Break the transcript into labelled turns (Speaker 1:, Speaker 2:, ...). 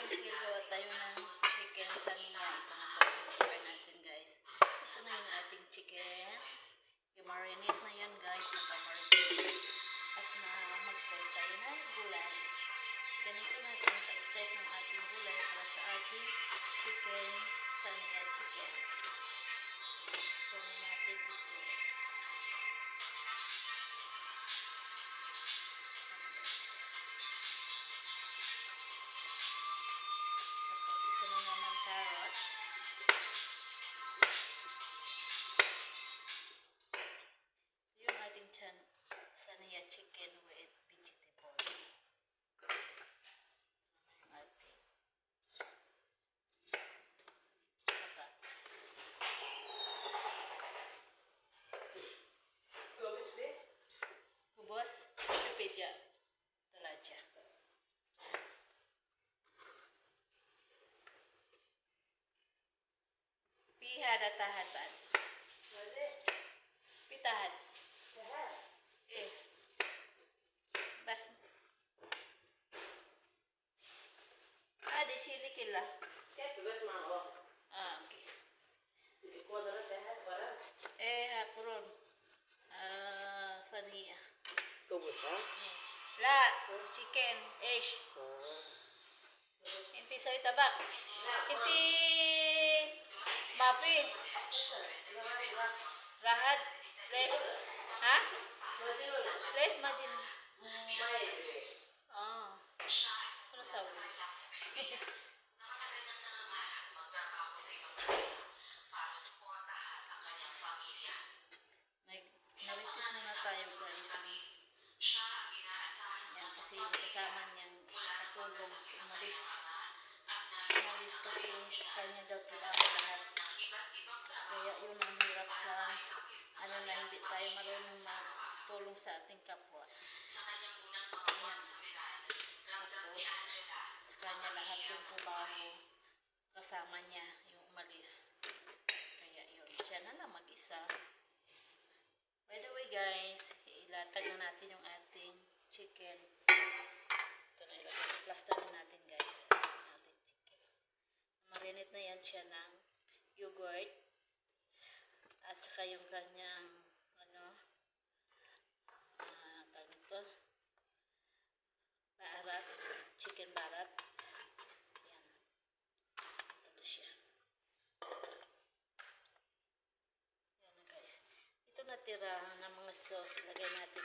Speaker 1: guys, gagawa tayo ng chicken saniya. Ito na po yung prepare natin guys. Ito na yung ating chicken. I-marinate na yan guys. Naka-marinate. At mag-slice tayo ng gulay. Ganito natin pag-slice ng ating gulay para sa ating chicken saniya chicken. Kunin natin ito. Saniya chicken with vegetable. Ating patatas. Kubos, Wikipedia, Talaja. Pihad at tahad ba? Pitahad. Bas. Di sili kila. Okay. Hapron. Saniya.
Speaker 2: Kubos ha?
Speaker 1: La, chicken, ish. Inti soy tabak. Inti mafi. Rahat. Lesh. Ha? Lesh majin. Ano sabi? Naritis muna tayo guys. Yan, kasi yung kasama niyang katulong umalis. Umalis kasi kanya daw kailangan lahat. Kaya yun ang hirap sa ano na hindi tayo marunong magtulong sa ating kapwa. Yan. Tapos sa kanya lahat yung trabaho kasama niya yung umalis. Kaya yun, siya na lang mag-isa. By the way guys, ilatag na natin yung ating chicken. Ito na ilagay. I-plaster na natin guys. Ating chicken. Marinate na yan siya ng yogurt. At saka yung kanyang tawag ito, barat, chicken barat. Yan. Ito siya. Yan na guys. Ito natira ng mga sauce. Ilagay natin